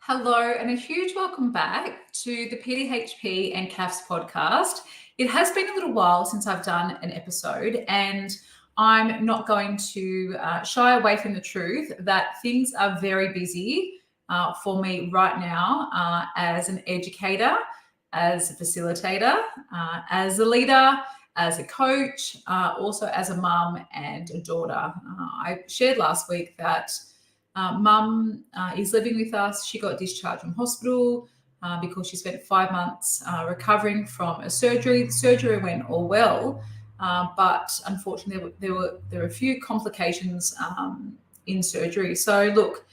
Hello, and a huge welcome back to the PDHP and CAFS podcast. It has been a little while since I've done an episode, and I'm not going to shy away from the truth that things are very busy for me right now as an educator, as a facilitator, as a leader, as a coach, also as a mum and a daughter. I shared last week that Mum is living with us. She got discharged from hospital because she spent 5 months recovering from a surgery. The surgery went all well, but unfortunately there were a few complications in surgery. So look,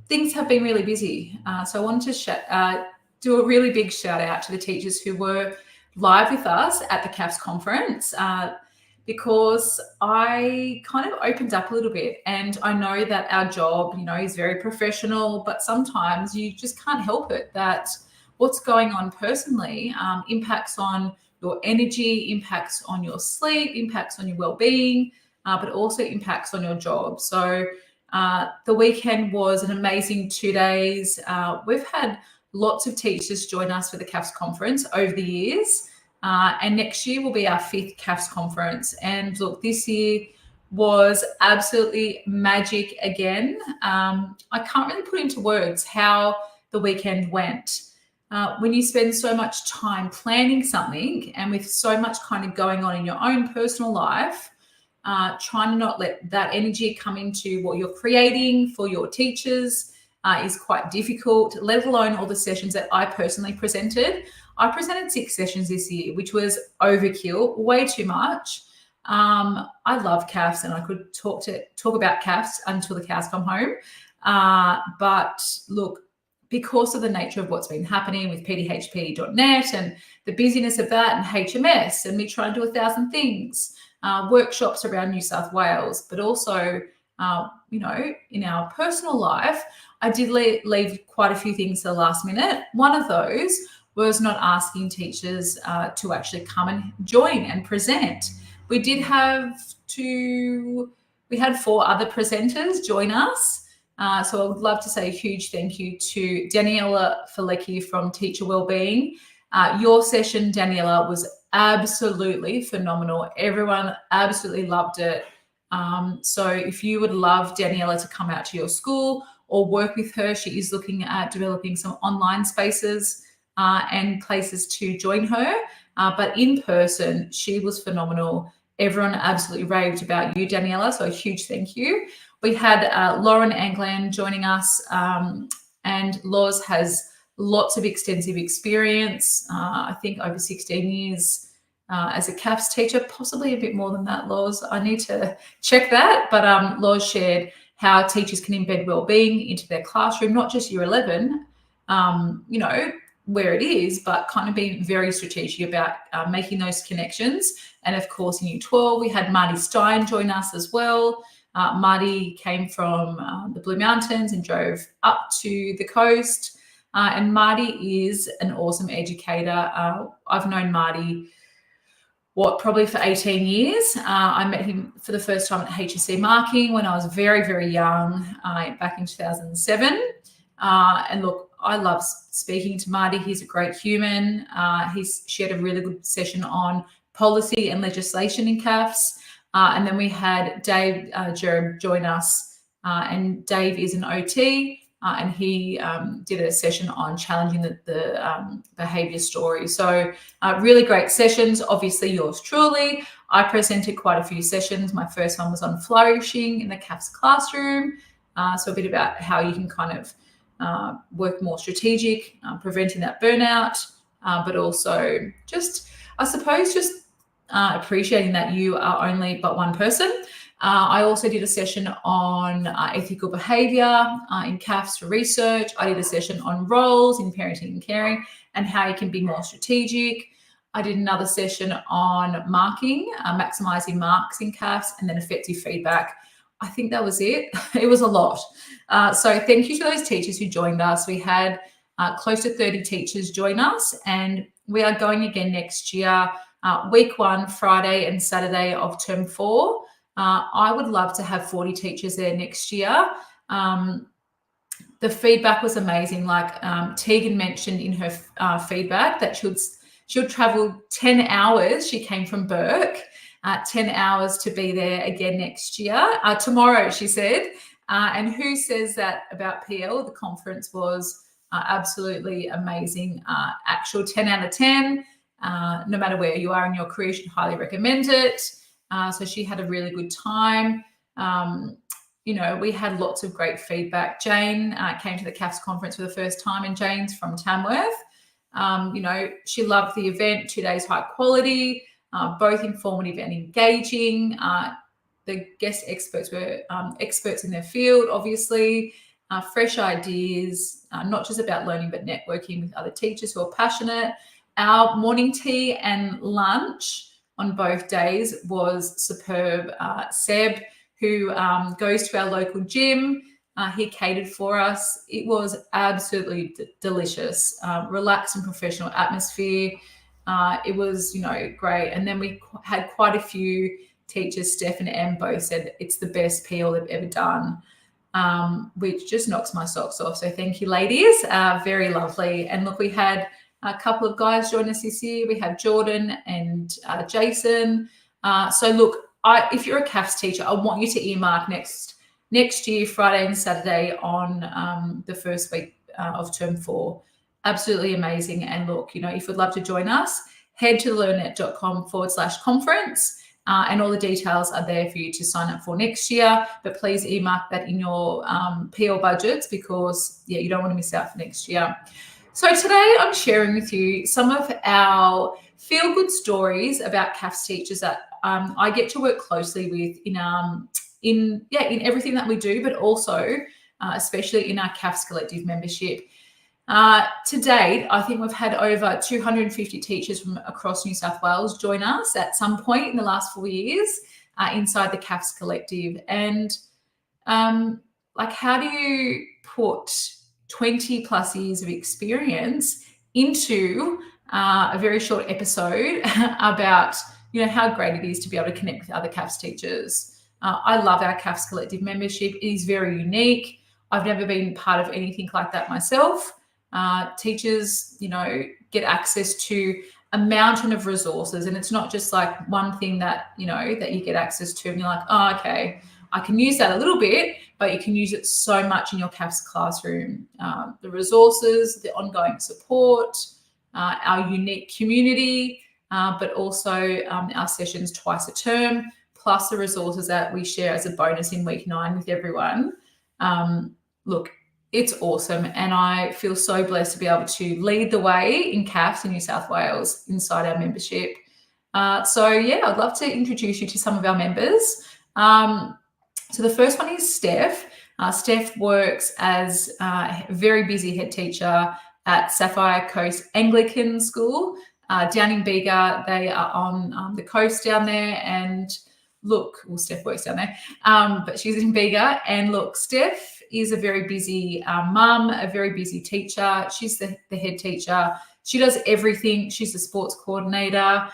things have been really busy. So I wanted to do a really big shout out to the teachers who were live with us at the CAFS conference. Because I kind of opened up a little bit, and I know that our job, is very professional, but sometimes you just can't help it that what's going on personally impacts on your energy, impacts on your sleep, impacts on your well-being, but also impacts on your job. So the weekend was an amazing 2 days. We've had lots of teachers join us for the CAFS conference over the years. And next year will be our 5th CAFS conference. And look, this year was absolutely magic again. I can't really put into words how the weekend went. When you spend so much time planning something and with so much kind of going on in your own personal life, trying to not let that energy come into what you're creating for your teachers is quite difficult, let alone all the sessions that I personally presented. I presented 6 sessions this year, which was overkill, way too much. I love CAFS, and I could talk about CAFS until the cows come home. But look, because of the nature of what's been happening with pdhpe.net and the busyness of that, and HMS, and me trying to do 1,000 things, workshops around New South Wales, but also, in our personal life, I did leave quite a few things to the last minute. One of those was not asking teachers to actually come and join and present. We had 4 other presenters join us. So I would love to say a huge thank you to Daniela Falecki from Teacher Wellbeing. Your session, Daniela, was absolutely phenomenal. Everyone absolutely loved it. So if you would love Daniela to come out to your school or work with her, she is looking at developing some online spaces and places to join her. But in person, she was phenomenal. Everyone absolutely raved about you, Daniela, so a huge thank you. We had Lauren Anglan joining us, and Loz has lots of extensive experience, I think over 16 years as a CAFS teacher, possibly a bit more than that, Loz. I need to check that, but Loz shared how teachers can embed wellbeing into their classroom, not just year 11, where it is, but kind of being very strategic about making those connections. And of course, in year 12, we had Marty Stein join us as well. Marty came from the Blue Mountains and drove up to the coast. And Marty is an awesome educator. I've known Marty, probably for 18 years. I met him for the first time at HSC Marking when I was very, very young, back in 2007. And look, I love speaking to Marty. He's a great human. She had a really good session on policy and legislation in CAFS. And then we had Dave Jerem join us. And Dave is an OT, and he did a session on challenging the behaviour story. So really great sessions. Obviously, yours truly. I presented quite a few sessions. My first one was on flourishing in the CAFS classroom. So a bit about how you can kind of work more strategic, preventing that burnout, but also just appreciating that you are only but one person. I also did a session on ethical behaviour in CAFS for research. I did a session on roles in parenting and caring and how you can be more strategic. I did another session on marking, maximising marks in CAFS, and then effective feedback. I think that was it. It was a lot. So thank you to those teachers who joined us. We had close to 30 teachers join us, and we are going again next year, week 1, Friday and Saturday of term 4. I would love to have 40 teachers there next year. the feedback was amazing. Like Tegan mentioned in her feedback that she'll travel 10 hours. She came from Burke, 10 hours to be there again next year. Tomorrow, she said. And who says that about PL? The conference was absolutely amazing. Actual 10 out of 10. No matter where you are in your career, she'd highly recommend it. So she had a really good time. We had lots of great feedback. Jane came to the CAFS conference for the first time, and Jane's from Tamworth. She loved the event, 2 days high quality, both informative and engaging. The guest experts were experts in their field, obviously, fresh ideas, not just about learning, but networking with other teachers who are passionate. Our morning tea and lunch on both days was superb. Seb, who goes to our local gym, he catered for us. It was absolutely delicious, relaxed and professional atmosphere. It was, great. And then we had quite a few teachers, Steph and Em, both said it's the best PL they've ever done, which just knocks my socks off. So thank you, ladies. Very lovely. And look, we had a couple of guys join us this year. We have Jordan and Jason. So look, if you're a CAFS teacher, I want you to earmark next year, Friday and Saturday on the first week of term 4. Absolutely amazing. And look, if you'd love to join us, head to learnnet.com/conference. And all the details are there for you to sign up for next year. But please earmark that in your PL budgets because, you don't want to miss out for next year. So today I'm sharing with you some of our feel-good stories about CAFS teachers that I get to work closely with in everything that we do, but also especially in our CAFS Collective membership. To date, I think we've had over 250 teachers from across New South Wales join us at some point in the last 4 years inside the CAFS Collective. And how do you put 20 plus years of experience into a very short episode about how great it is to be able to connect with other CAFS teachers? I love our CAFS Collective membership. It is very unique. I've never been part of anything like that myself. Teachers, get access to a mountain of resources, and it's not just like one thing that that you get access to and you're like, oh, okay, I can use that a little bit, but you can use it so much in your CAFS classroom. The resources, the ongoing support, our unique community, but also our sessions twice a term, plus the resources that we share as a bonus in week 9 with everyone. Look, it's awesome. And I feel so blessed to be able to lead the way in CAFS in New South Wales inside our membership. I'd love to introduce you to some of our members. So the first one is Steph. Steph works as a very busy head teacher at Sapphire Coast Anglican School down in Bega. They are on the coast down there. And look, Steph works down there, but she's in Bega. And look, Steph is a very busy mum, a very busy teacher. She's the head teacher. She does everything. She's the sports coordinator.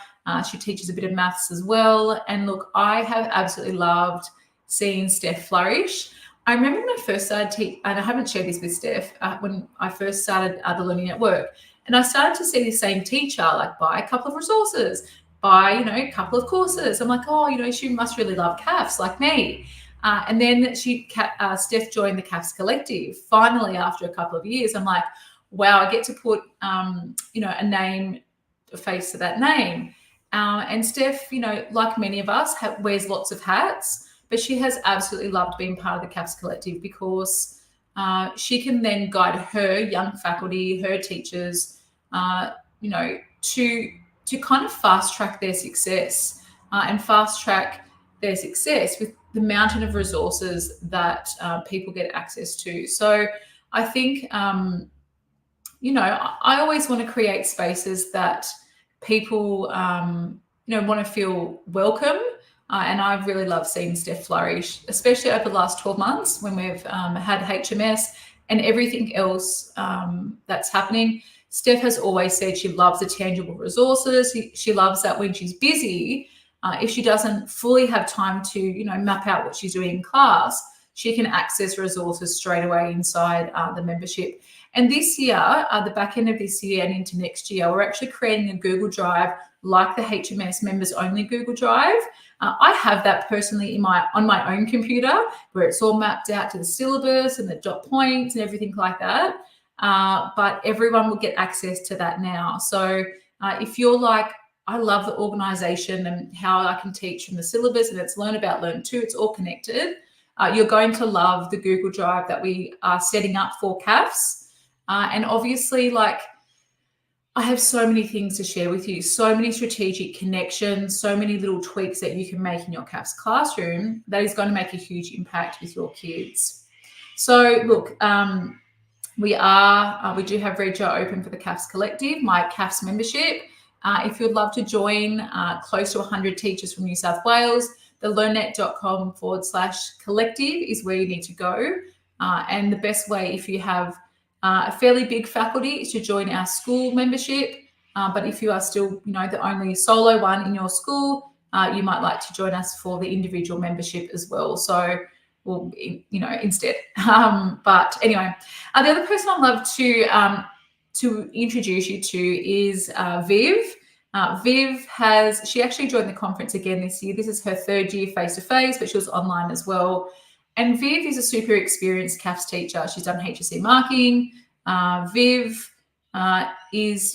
She teaches a bit of maths as well. And look, I have absolutely loved seeing Steph flourish. I remember when I first started and I haven't shared this with Steph, when I first started the Learning Network, and I started to see the same teacher buy a couple of resources, buy a couple of courses. I'm like, oh, she must really love CAFS like me. And then Steph joined the CAFS Collective. Finally, after a couple of years, I'm like, wow, I get to put, a name, a face to that name. And Steph, like many of us, wears lots of hats, but she has absolutely loved being part of the CAFS Collective because she can then guide her young faculty, her teachers, to kind of fast track their success with the mountain of resources that people get access to. So I think, I always want to create spaces that people, want to feel welcome. And I really love seeing Steph flourish, especially over the last 12 months when we've had HMS and everything else that's happening. Steph has always said she loves the tangible resources. She loves that when she's busy, if she doesn't fully have time to, map out what she's doing in class, she can access resources straight away inside the membership. And this year, the back end of this year and into next year, we're actually creating a Google Drive like the HMS members only Google Drive. I have that personally on my own computer, where it's all mapped out to the syllabus and the dot points and everything like that. But everyone will get access to that now. So if you're like, I love the organization and how I can teach from the syllabus, and it's Learn About Learn Too, it's all connected. You're going to love the Google Drive that we are setting up for CAFs. And obviously, like, I have so many things to share with you, so many strategic connections, so many little tweaks that you can make in your CAFs classroom that is going to make a huge impact with your kids. So look, we do have Regia open for the CAFs Collective, my CAFs membership. If you'd love to join close to 100 teachers from New South Wales, the learnnet.com/collective is where you need to go. And the best way, if you have a fairly big faculty, is to join our school membership. But if you are still, the only solo one in your school, you might like to join us for the individual membership as well. So, instead. But anyway, the other person I'd love to introduce you to is Viv. Viv she actually joined the conference again this year. This is her third year face-to-face, but she was online as well. And Viv is a super experienced CAFs teacher. She's done HSC marking. Viv is,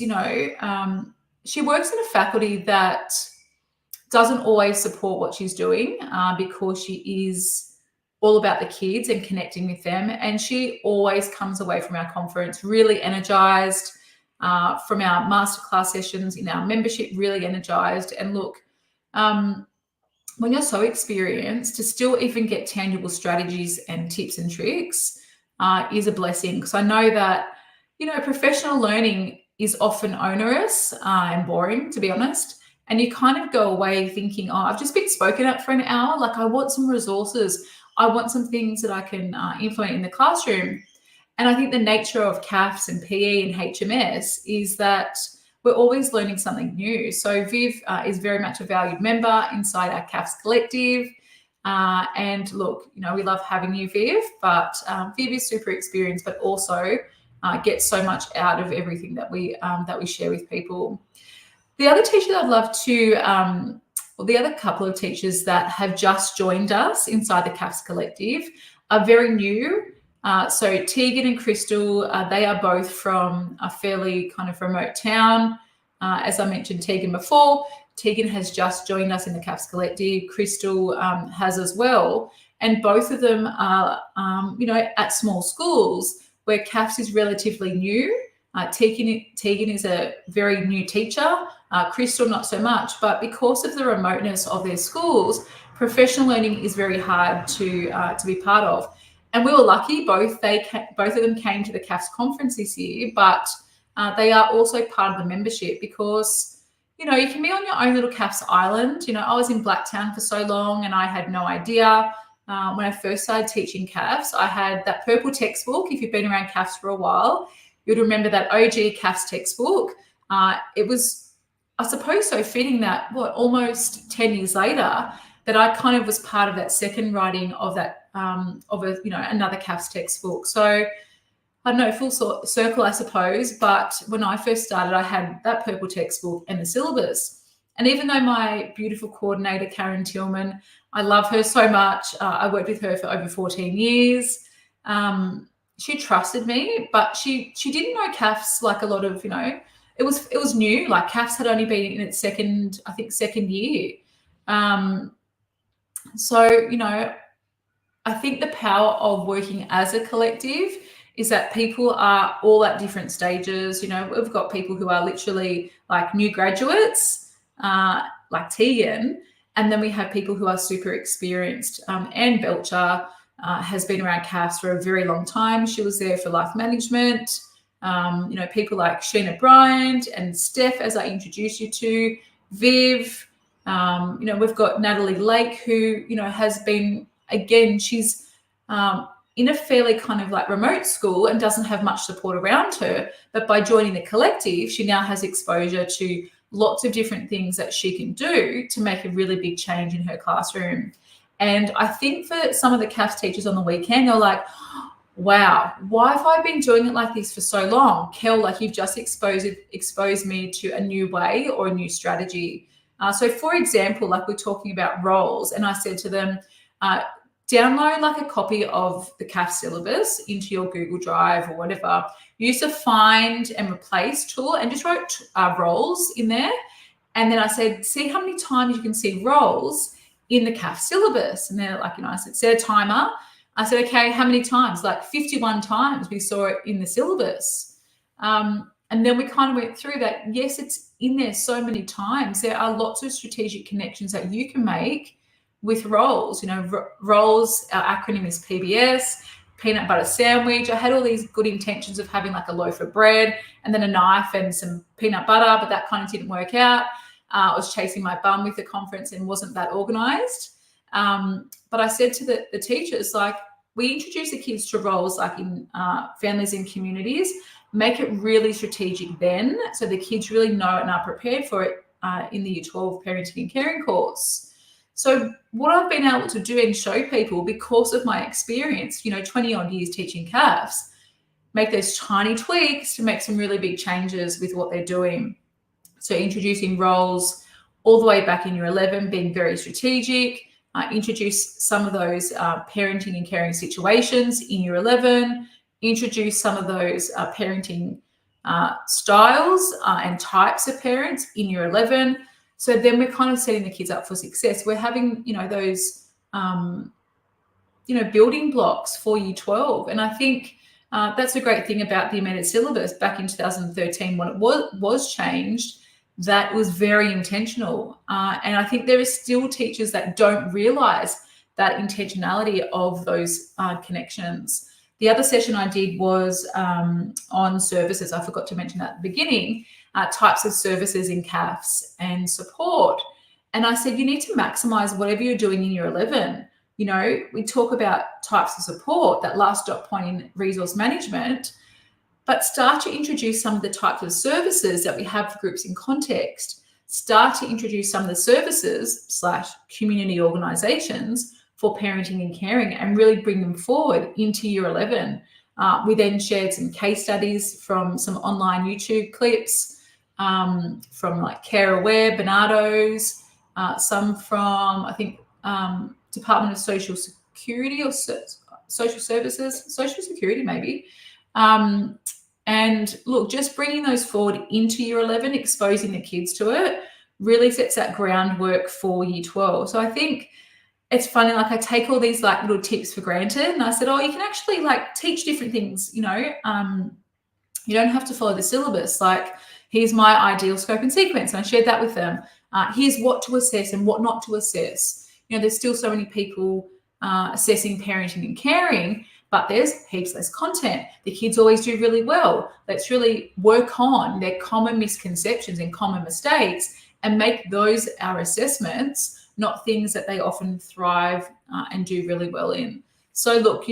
she works in a faculty that doesn't always support what she's doing because she is all about the kids and connecting with them. And she always comes away from our conference really energized, from our masterclass sessions in our membership, really energized. And look, when you're so experienced, to still even get tangible strategies and tips and tricks is a blessing. Because I know that, professional learning is often onerous and boring, to be honest. And you kind of go away thinking, I've just been spoken at for an hour. Like, I want some resources. I want some things that I can implement in the classroom. And I think the nature of CAFs and PE and HMS is that we're always learning something new. So Viv is very much a valued member inside our CAFs collective. And look, we love having you, Viv, but Viv is super experienced, but also gets so much out of everything that we share with people. The other teacher that I'd love to, the other couple of teachers that have just joined us inside the CAFs collective are very new. So Tegan and Crystal, they are both from a fairly kind of remote town. As I mentioned Tegan before, Tegan has just joined us in the CAFs collective. Crystal has as well. And both of them are, at small schools where CAFs is relatively new. Tegan is a very new teacher. Crystal, not so much. But because of the remoteness of their schools, professional learning is very hard to be part of. And we were lucky, both of them came to the CAFs conference this year, but they are also part of the membership because, you can be on your own little CAFs island. I was in Blacktown for so long and I had no idea. When I first started teaching CAFs, I had that purple textbook. If you've been around CAFs for a while, you'd remember that OG CAFs textbook. It was, I suppose, so fitting that, almost 10 years later, that I kind of was part of that second writing of that, another CAFs textbook. So I don't know, full circle, I suppose. But when I first started, I had that purple textbook and the syllabus. And even though my beautiful coordinator, Karen Tillman, I love her so much. I worked with her for over 14 years. She trusted me, but she didn't know CAFs like a lot of, it was new. Like, CAFs had only been in its second year. So, I think the power of working as a collective is that people are all at different stages. We've got people who are literally like new graduates, like Tegan, and then we have people who are super experienced. Anne Belcher has been around CAFs for a very long time. She was there for life management. People like Sheena Bryant and Steph, as I introduced you to, Viv. We've got Natalie Lake, who, has been, again, she's in a fairly kind of like remote school and doesn't have much support around her. But by joining the collective, she now has exposure to lots of different things that she can do to make a really big change in her classroom. And I think for some of the CAFS teachers on the weekend, they're like, wow, why have I been doing it like this for so long? Kel, like you've just exposed me to a new way or a new strategy. So for example, like we're talking about roles, and I said to them, download like a copy of the CAFS syllabus into your Google Drive or whatever. Use the find and replace tool and just wrote roles in there. And then I said, see how many times you can see roles in the CAFS syllabus. And they're like, I said, set a timer. I said, okay, how many times? Like 51 times we saw it in the syllabus. And then we kind of went through that. Yes, it's in there so many times. There are lots of strategic connections that you can make with roles. Roles, our acronym is PBS, peanut butter sandwich. I had all these good intentions of having like a loaf of bread and then a knife and some peanut butter, but that kind of didn't work out. I was chasing my bum with the conference and wasn't that organized. But I said to the teachers, like, we introduce the kids to roles like in families and communities, make it really strategic then, so the kids really know it and are prepared for it in the Year 12 Parenting and Caring course. So what I've been able to do and show people because of my experience, 20 odd years teaching CAFS, make those tiny tweaks to make some really big changes with what they're doing. So introducing roles all the way back in Year 11, being very strategic, introduce some of those parenting and caring situations in Year 11, introduce some of those parenting styles and types of parents in Year 11. So then we're kind of setting the kids up for success. We're having, those, building blocks for Year 12. And I think that's a great thing about the amended syllabus back in 2013 when it was changed. That was very intentional. And I think there are still teachers that don't realize that intentionality of those connections. The other session I did was on services. I forgot to mention that at the beginning, types of services in CAFS and support. And I said, you need to maximize whatever you're doing in Year 11. We talk about types of support, that last dot point in resource management, but start to introduce some of the types of services that we have for groups in context. Start to introduce some of the services / community organizations for parenting and caring and really bring them forward into Year 11. We then shared some case studies from some online YouTube clips from like Care Aware, Bernardo's, some from, I think, Department of Social Security or Social Services, Social Security maybe. And look, just bringing those forward into Year 11, exposing the kids to it, really sets that groundwork for Year 12. So I think it's funny, like I take all these like little tips for granted, and I said, you can actually like teach different things, you don't have to follow the syllabus. Like, here's my ideal scope and sequence, and I shared that with them. Here's what to assess and what not to assess. There's still so many people assessing parenting and caring, but there's heaps less content. The kids always do really well. Let's really work on their common misconceptions and common mistakes and make those our assessments, not things that they often thrive and do really well in. So look,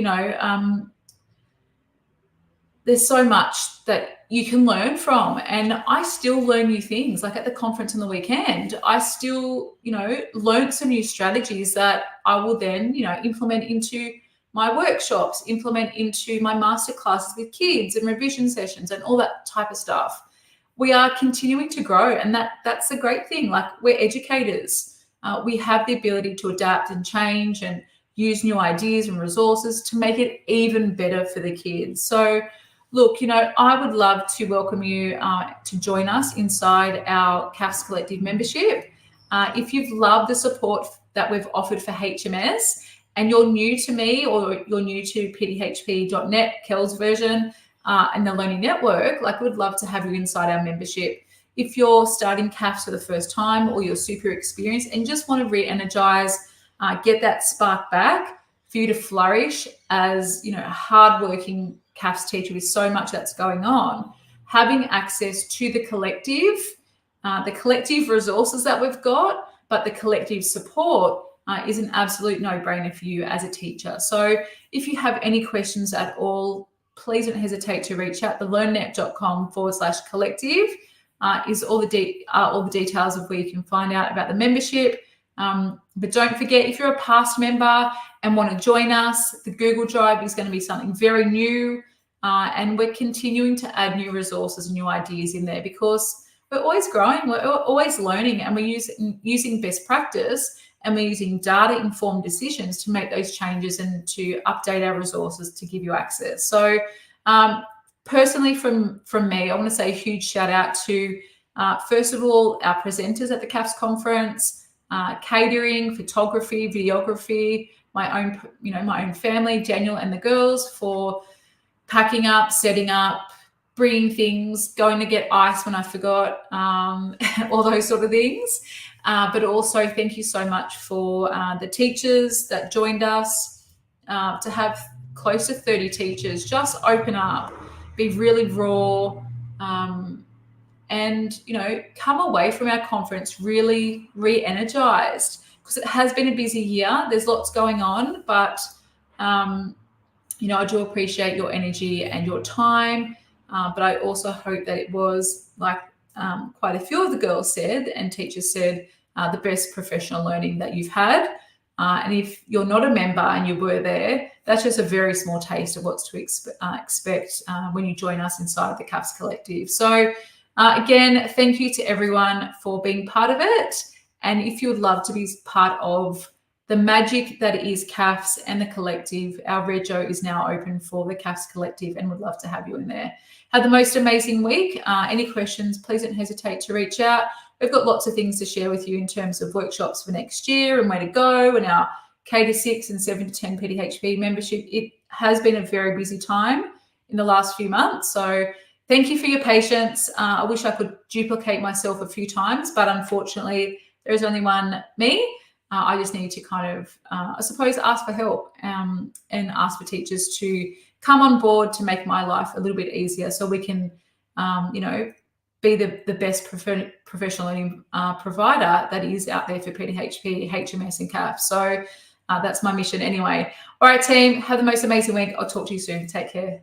there's so much that you can learn from, and I still learn new things. Like at the conference on the weekend, I still, learned some new strategies that I will then, implement into my workshops, implement into my masterclasses with kids and revision sessions and all that type of stuff. We are continuing to grow, and that's a great thing. Like, we're educators. We have the ability to adapt and change and use new ideas and resources to make it even better for the kids. So look, I would love to welcome you to join us inside our CAFS Collective membership. If you've loved the support that we've offered for HMS and you're new to me or you're new to pdhpe.net, Kel's version, and the Learning Network, like, we'd love to have you inside our membership. If you're starting CAFS for the first time or you're super experienced and just want to re-energize, get that spark back for you to flourish as, a hardworking CAFS teacher with so much that's going on, having access to the collective resources that we've got, but the collective support is an absolute no-brainer for you as a teacher. So if you have any questions at all, please don't hesitate to reach out. thelearnnet.com/collective is all the details of where you can find out about the membership. But don't forget, if you're a past member and want to join us, the Google Drive is going to be something very new. And we're continuing to add new resources and new ideas in there because we're always growing, we're always learning, and we're using best practice, and we're using data-informed decisions to make those changes and to update our resources to give you access. So personally from me, I want to say a huge shout out to, first of all, our presenters at the CAFS conference, catering, photography, videography, my own family, Daniel and the girls, for packing up, setting up, bringing things, going to get ice when I forgot, all those sort of things. But also thank you so much for the teachers that joined us, to have close to 30 teachers just open up, be really raw, and come away from our conference really re-energized, because it has been a busy year. There's lots going on, but I do appreciate your energy and your time, but I also hope that it was, like quite a few of the girls said and teachers said, the best professional learning that you've had. And if you're not a member and you were there, that's just a very small taste of what's to expect when you join us inside the CAFS Collective. So again, thank you to everyone for being part of it. And if you would love to be part of the magic that is CAFS and the collective, our Rego is now open for the CAFS Collective, and would love to have you in there. Have the most amazing week. Any questions, please don't hesitate to reach out. We've got lots of things to share with you in terms of workshops for next year and where to go, and our K-6 and 7 to 10 PDHP membership. It has been a very busy time in the last few months. So thank you for your patience. I wish I could duplicate myself a few times, but unfortunately there is only one me. I just need to kind of, I suppose, ask for help and ask for teachers to come on board to make my life a little bit easier, so we can, be the best professional learning provider that is out there for PDHP, HMS and CAF. So that's my mission anyway. All right, team, have the most amazing week. I'll talk to you soon. Take care.